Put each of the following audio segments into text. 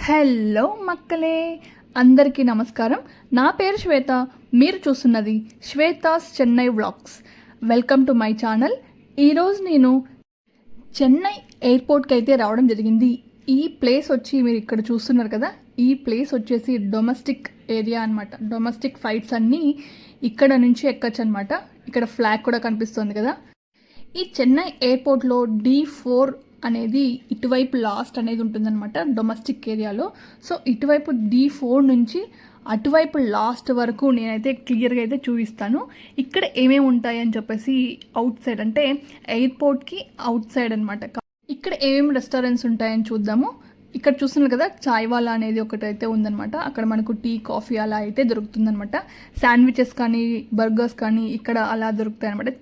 Hello మక్కలే, అందరికీ నమస్కారం. నా పేరు శ్వేత. మీరు చూస్తున్నది Shweta's Chennai vlogs. Welcome to my channel. ఈరోజు నేను చెన్నై ఎయిర్పోర్ట్కి అయితే రావడం జరిగింది. ఈ ప్లేస్ వచ్చి మీరు ఇక్కడ చూస్తున్నారు కదా, ఈ ప్లేస్ వచ్చేసి డొమెస్టిక్ ఏరియా అనమాట. డొమెస్టిక్ ఫ్లైట్స్ అన్నీ ఇక్కడ నుంచి ఎక్కచ్చు అనమాట. ఇక్కడ ఫ్లాగ్ కూడా కనిపిస్తుంది కదా. ఈ చెన్నై ఎయిర్పోర్ట్లో D4 అనేది ఇటువైపు లాస్ట్ అనేది ఉంటుందన్నమాట డొమెస్టిక్ ఏరియాలో. సో ఇటువైపు D4 నుంచి అటువైపు లాస్ట్ వరకు నేనైతే క్లియర్గా అయితే చూపిస్తాను. ఇక్కడ ఏమేమి ఉంటాయి అని చెప్పేసి అవుట్ సైడ్, అంటే ఎయిర్పోర్ట్కి అవుట్ సైడ్ అనమాట. ఇక్కడ ఏమేమి రెస్టారెంట్స్ ఉంటాయని చూద్దాము. ఇక్కడ చూస్తున్నారు కదా, చాయ్ వాలా అనేది ఒకటైతే ఉందన్నమాట. అక్కడ మనకు టీ, కాఫీ అలా అయితే దొరుకుతుందన్నమాట. శాండ్విచెస్ కానీ బర్గర్స్ కానీ ఇక్కడ అలా దొరుకుతాయి అనమాట.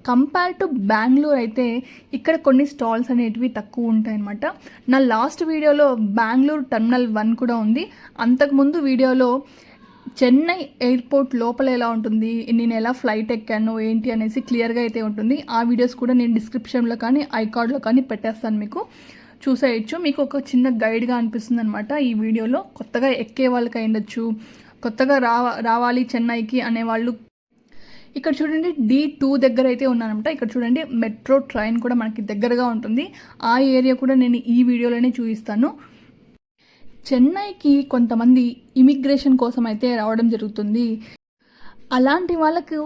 కంపేర్ టు బెంగళూరు అయితే ఇక్కడ కొన్ని స్టాల్స్ అనేటివి తక్కువ ఉంటాయన్నమాట. నా లాస్ట్ వీడియోలో బెంగళూరు టర్మినల్ 1 కూడా ఉంది. అంతకుముందు వీడియోలో చెన్నై ఎయిర్పోర్ట్ లోపల ఎలా ఉంటుంది, నేను ఎలా ఫ్లైట్ ఎక్కాను ఏంటి అనేసి క్లియర్గా అయితే ఉంటుంది. ఆ వీడియోస్ కూడా నేను డిస్క్రిప్షన్లో కానీ ఐకార్డ్లో కానీ పెట్టేస్తాను, మీకు చూసేయచ్చు. మీకు ఒక చిన్న గైడ్గా అనిపిస్తుంది అనమాట ఈ వీడియోలో. కొత్తగా ఎక్కే వాళ్ళకి అయ్యొచ్చు, కొత్తగా రావాలి చెన్నైకి అనేవాళ్ళు. ఇక్కడ చూడండి, D2 దగ్గర అయితే ఉన్నానమాట. ఇక్కడ చూడండి, మెట్రో ట్రైన్ కూడా మనకి దగ్గరగా ఉంటుంది. ఆ ఏరియా కూడా నేను ఈ వీడియోలోనే చూపిస్తాను. చెన్నైకి కొంతమంది ఇమిగ్రేషన్ కోసం అయితే రావడం జరుగుతుంది. అలాంటి వాళ్ళకు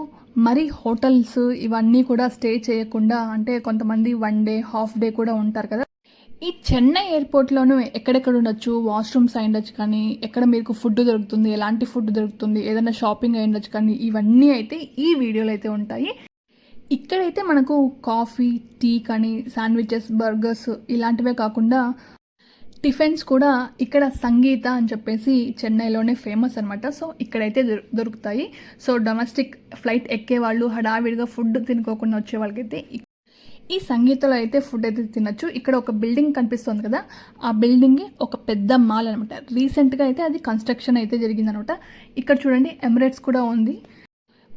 మరి హోటల్స్ ఇవన్నీ కూడా స్టే చేయకుండా, అంటే కొంతమంది 1 డే హాఫ్ డే కూడా ఉంటారు కదా. ఈ చెన్నై ఎయిర్పోర్ట్లోనూ ఎక్కడెక్కడ ఉండొచ్చు, వాష్రూమ్స్ అయ్యుండొచ్చు కానీ, ఎక్కడ మీకు ఫుడ్ దొరుకుతుంది, ఎలాంటి ఫుడ్ దొరుకుతుంది, ఏదైనా షాపింగ్ అయ్యుండొచ్చు కానీ, ఇవన్నీ అయితే ఈ వీడియోలో అయితే ఉంటాయి. ఇక్కడైతే మనకు కాఫీ, టీ కానీ, శాండ్విచెస్, బర్గర్స్ ఇలాంటివే కాకుండా టిఫిన్స్ కూడా ఇక్కడ సంగీత అని చెప్పేసి చెన్నైలోనే ఫేమస్ అనమాట. సో ఇక్కడైతే దొరుకుతాయి. సో డొమెస్టిక్ ఫ్లైట్ ఎక్కే వాళ్ళు హడావిడిగా ఫుడ్ తినుకోకుండా వచ్చే వాళ్ళకైతే ఈ సంగీతంలో అయితే ఫుడ్ అయితే తినచ్చు. ఇక్కడ ఒక బిల్డింగ్ కనిపిస్తుంది కదా, ఆ బిల్డింగ్ ఒక పెద్ద మాల్ అనమాట. రీసెంట్గా అయితే అది కన్స్ట్రక్షన్ అయితే జరిగిందనమాట. ఇక్కడ చూడండి, ఎమిరేట్స్ కూడా ఉంది.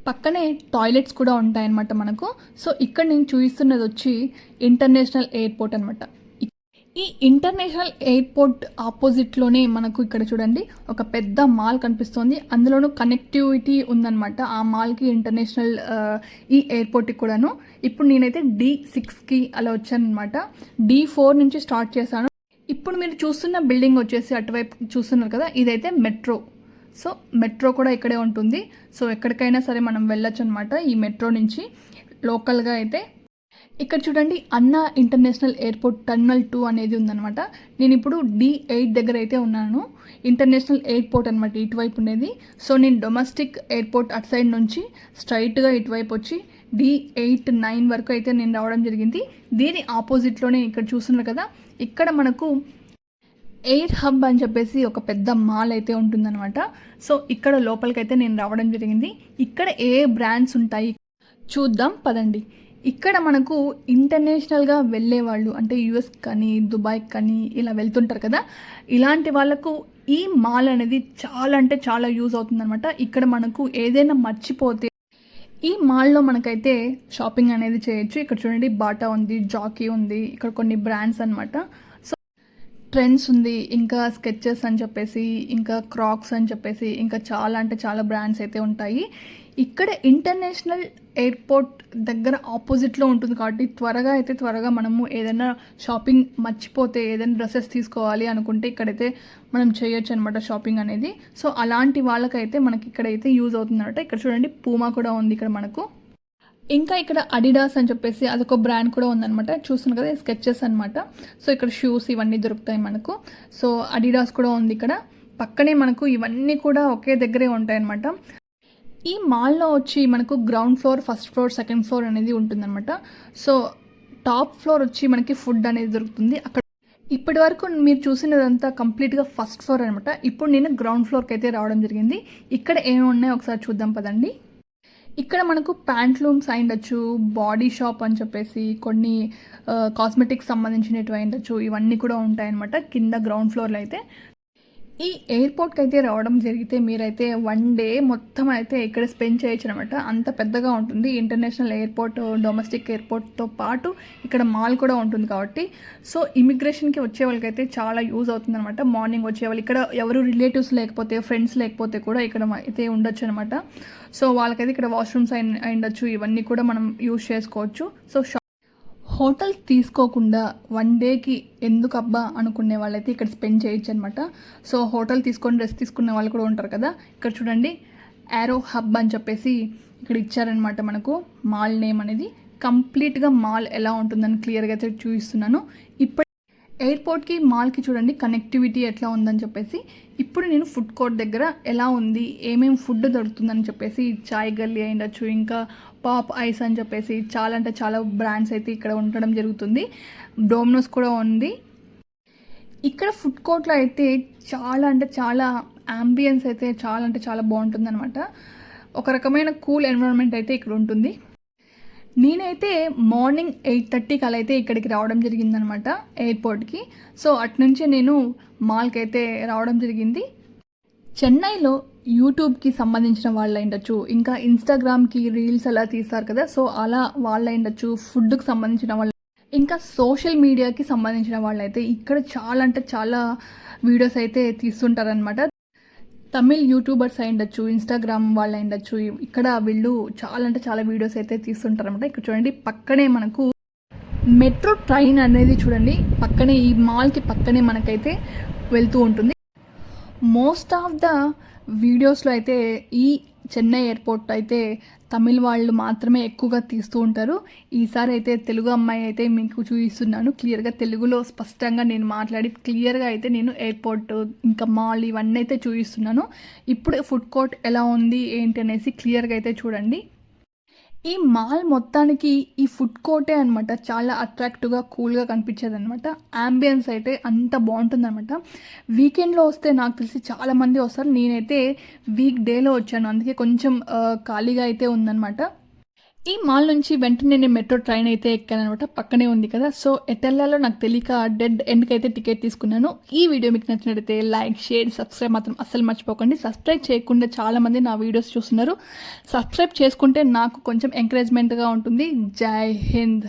పక్కనే టాయిలెట్స్ కూడా ఉంటాయన్నమాట మనకు. సో ఇక్కడ నేను చూపిస్తున్నది వచ్చి ఇంటర్నేషనల్ ఎయిర్పోర్ట్ అనమాట. ఈ ఇంటర్నేషనల్ ఎయిర్పోర్ట్ ఆపోజిట్లోనే మనకు ఇక్కడ చూడండి ఒక పెద్ద మాల్ కనిపిస్తుంది. అందులోనూ కనెక్టివిటీ ఉందన్నమాట ఆ మాల్కి, ఇంటర్నేషనల్ ఈ ఎయిర్పోర్ట్కి కూడాను. ఇప్పుడు నేనైతే D6కి అలా వచ్చాను అనమాట. D4 నుంచి స్టార్ట్ చేశాను. ఇప్పుడు మీరు చూస్తున్న బిల్డింగ్ వచ్చేసి అటువైపు చూస్తున్నారు కదా, ఇదైతే మెట్రో. సో మెట్రో కూడా ఇక్కడే ఉంటుంది. సో ఎక్కడికైనా సరే మనం వెళ్ళొచ్చు అనమాట ఈ మెట్రో నుంచి. లోకల్గా అయితే ఇక్కడ చూడండి, అన్నా ఇంటర్నేషనల్ ఎయిర్పోర్ట్ టర్మినల్ 2 అనేది ఉందన్నమాట. నేను ఇప్పుడు D8 దగ్గర అయితే ఉన్నాను. ఇంటర్నేషనల్ ఎయిర్పోర్ట్ అనమాట ఇటువైపు ఉండేది. సో నేను డొమెస్టిక్ ఎయిర్పోర్ట్ అటు సైడ్ నుంచి స్ట్రైట్గా ఇటువైపు వచ్చి D8, 9 వరకు అయితే నేను రావడం జరిగింది. దీని ఆపోజిట్లోనే ఇక్కడ చూస్తున్నారు కదా, ఇక్కడ మనకు ఎయిర్ హబ్ అని చెప్పేసి ఒక పెద్ద మాల్ అయితే ఉంటుందన్నమాట. సో ఇక్కడ లోపలికైతే నేను రావడం జరిగింది. ఇక్కడ ఏ బ్రాండ్స్ ఉంటాయి చూద్దాం పదండి. ఇక్కడ మనకు ఇంటర్నేషనల్గా వెళ్ళే వాళ్ళు, అంటే US కానీ దుబాయ్కి కానీ ఇలా వెళ్తుంటారు కదా, ఇలాంటి వాళ్ళకు ఈ మాల్ అనేది చాలా అంటే చాలా యూజ్ అవుతుందన్నమాట. ఇక్కడ మనకు ఏదైనా మర్చిపోతే ఈ మాల్లో మనకైతే షాపింగ్ అనేది చేయొచ్చు. ఇక్కడ చూడండి, బాటా ఉంది, జాకీ ఉంది, ఇక్కడ కొన్ని బ్రాండ్స్ అనమాట. సో ట్రెండ్స్ ఉంది, ఇంకా స్కెచెస్ అని చెప్పేసి, ఇంకా క్రాక్స్ అని చెప్పేసి, ఇంకా చాలా అంటే చాలా బ్రాండ్స్ అయితే ఉంటాయి. ఇక్కడ ఇంటర్నేషనల్ ఎయిర్పోర్ట్ దగ్గర ఆపోజిట్లో ఉంటుంది కాబట్టి త్వరగా మనము ఏదైనా షాపింగ్ మర్చిపోతే, ఏదైనా డ్రెస్సెస్ తీసుకోవాలి అనుకుంటే ఇక్కడైతే మనం చేయొచ్చు అనమాట షాపింగ్ అనేది. సో అలాంటి వాళ్ళకైతే మనకి ఇక్కడైతే యూజ్ అవుతుంది అనమాట. ఇక్కడ చూడండి, పూమా కూడా ఉంది ఇక్కడ మనకు. ఇంకా ఇక్కడ అడిడాస్ అని చెప్పేసి అదొక బ్రాండ్ కూడా ఉందన్నమాట. చూస్తున్నారు కదా, స్కెచెస్ అనమాట. సో ఇక్కడ షూస్ ఇవన్నీ దొరుకుతాయి మనకు. సో అడిడాస్ కూడా ఉంది ఇక్కడ. పక్కనే మనకు ఇవన్నీ కూడా ఒకే దగ్గరే ఉంటాయి అనమాట. ఈ మాల్లో వచ్చి మనకు ground floor, first floor, second floor అనేది ఉంటుందన్నమాట. సో టాప్ ఫ్లోర్ వచ్చి మనకి ఫుడ్ అనేది దొరుకుతుంది. అక్కడ ఇప్పటి వరకు మీరు చూసినదంతా కంప్లీట్గా ఫస్ట్ ఫ్లోర్ అనమాట. ఇప్పుడు నేను గ్రౌండ్ ఫ్లోర్కి అయితే రావడం జరిగింది. ఇక్కడ ఏమి ఉన్నాయో ఒకసారి చూద్దాం పదండి. ఇక్కడ మనకు ప్యాంట్లూమ్స్ అయ్యుండొచ్చు, బాడీ షాప్ అని చెప్పేసి కొన్ని కాస్మెటిక్స్ సంబంధించినవి అయ్యుండొచ్చు, ఇవన్నీ కూడా ఉంటాయన్నమాట కింద గ్రౌండ్ ఫ్లోర్లో అయితే. ఈ ఎయిర్పోర్ట్కి అయితే రావడం జరిగితే మీరైతే 1 డే మొత్తం అయితే ఇక్కడ స్పెండ్ చేయొచ్చు అనమాట. అంత పెద్దగా ఉంటుంది. ఇంటర్నేషనల్ ఎయిర్పోర్ట్, డొమెస్టిక్ ఎయిర్పోర్ట్తో పాటు ఇక్కడ మాల్ కూడా ఉంటుంది కాబట్టి సో ఇమిగ్రేషన్కి వచ్చే వాళ్ళకైతే చాలా యూజ్ అవుతుంది అనమాట. మార్నింగ్ వచ్చేవాళ్ళు ఇక్కడ ఎవరు రిలేటివ్స్ లేకపోతే, ఫ్రెండ్స్ లేకపోతే కూడా ఇక్కడ అయితే ఉండొచ్చు అనమాట. సో వాళ్ళకైతే ఇక్కడ వాష్రూమ్స్ ఉండొచ్చు, ఇవన్నీ కూడా మనం యూజ్ చేసుకోవచ్చు. సో హోటల్స్ తీసుకోకుండా 1 డేకి ఎందుకు అబ్బా అనుకునే వాళ్ళైతే ఇక్కడ స్పెండ్ చేయొచ్చు అనమాట. సో హోటల్ తీసుకొని రెస్ట్ తీసుకునే వాళ్ళు కూడా ఉంటారు కదా. ఇక్కడ చూడండి యారో హబ్ అని చెప్పేసి ఇక్కడ ఇచ్చారనమాట మనకు మాల్ నేమ్ అనేది. కంప్లీట్గా మాల్ ఎలా ఉంటుందని క్లియర్గా అయితే చూపిస్తున్నాను. ఇప్పుడు ఎయిర్పోర్ట్కి మాల్కి చూడండి కనెక్టివిటీ ఎట్లా ఉందని చెప్పేసి. ఇప్పుడు నేను ఫుడ్ కోర్ట్ దగ్గర ఎలా ఉంది, ఏమేమి ఫుడ్ దొరుకుతుందని చెప్పేసి చాయ్ గల్లీ అయ్యొచ్చు, ఇంకా పాప్ ఐస్ అని చెప్పేసి చాలా అంటే చాలా బ్రాండ్స్ అయితే ఇక్కడ ఉండడం జరుగుతుంది. డోమినోస్ కూడా ఉంది. ఇక్కడ ఫుడ్ కోర్ట్లో అయితే చాలా అంటే చాలా అంబియన్స్ అయితే చాలా అంటే చాలా బాగుంటుంది అనమాట. ఒక రకమైన కూల్ ఎన్విరాన్మెంట్ అయితే ఇక్కడ ఉంటుంది. నేనైతే మార్నింగ్ 8:30కి అలా అయితే ఇక్కడికి రావడం జరిగిందనమాట ఎయిర్పోర్ట్కి. సో అటునుంచే నేను మాల్కి అయితే రావడం జరిగింది. చెన్నైలో యూట్యూబ్కి సంబంధించిన వాళ్ళు అయ్యుండొచ్చు, ఇంకా ఇన్స్టాగ్రామ్కి రీల్స్ అలా తీస్తారు కదా, సో అలా వాళ్ళు అయ్యుండొచ్చు, ఫుడ్కి సంబంధించిన వాళ్ళు, ఇంకా సోషల్ మీడియాకి సంబంధించిన వాళ్ళు అయితే ఇక్కడ చాలా అంటే చాలా వీడియోస్ అయితే తీస్తుంటారనమాట. తమిళ్ యూట్యూబర్స్ అయ్యుండొచ్చు, ఇన్స్టాగ్రామ్ వాళ్ళు అయ్యుండొచ్చు, ఇక్కడ వీళ్ళు చాలా అంటే చాలా వీడియోస్ అయితే తీస్తుంటారనమాట. ఇక్కడ చూడండి పక్కనే మనకు మెట్రో ట్రైన్ అనేది చూడండి పక్కనే, ఈ మాల్కి పక్కనే మనకైతే వెళ్తూ ఉంటుంది. మోస్ట్ ఆఫ్ ద వీడియోస్లో అయితే ఈ చెన్నై ఎయిర్పోర్ట్ అయితే తమిళ్ వాళ్ళు మాత్రమే ఎక్కువగా తీస్తూ ఉంటారు. ఈసారి అయితే తెలుగు అమ్మాయి అయితే మీకు చూపిస్తున్నాను. క్లియర్గా తెలుగులో స్పష్టంగా నేను మాట్లాడి క్లియర్గా అయితే నేను ఎయిర్పోర్ట్ ఇంకా మాల్ ఇవన్నీ అయితే చూపిస్తున్నాను. ఇప్పుడు ఫుడ్ కోర్ట్ ఎలా ఉంది ఏంటి అనేసి క్లియర్గా అయితే చూడండి. ఈ మాల్ మొత్తానికి ఈ ఫుడ్ కోర్టే అనమాట చాలా అట్రాక్టివ్గా కూల్గా కనిపించేది అనమాట. అంబియన్స్ అయితే అంత బాగుంటుంది అనమాట. వీకెండ్లో వస్తే నాకు తెలిసి చాలామంది వస్తారు. నేనైతే వీక్ డేలో వచ్చాను, అందుకే కొంచెం ఖాళీగా అయితే ఉందన్నమాట. ఈ మాల్ నుంచి వెంటనే నేను మెట్రో ట్రైన్ అయితే ఎక్కాను అనమాట. పక్కనే ఉంది కదా. సో ఎటెల్లాలో నాకు తెలియక డెడ్ ఎండ్కి అయితే టికెట్ తీసుకున్నాను. ఈ వీడియో మీకు నచ్చినట్లయితే లైక్, షేర్, సబ్స్క్రైబ్ మాత్రం అస్సలు మర్చిపోకండి. సబ్స్క్రైబ్ చేయకుండా చాలామంది నా వీడియోస్ చూస్తున్నారు. సబ్స్క్రైబ్ చేసుకుంటే నాకు కొంచెం ఎంకరేజ్మెంట్గా ఉంటుంది. జై హింద్.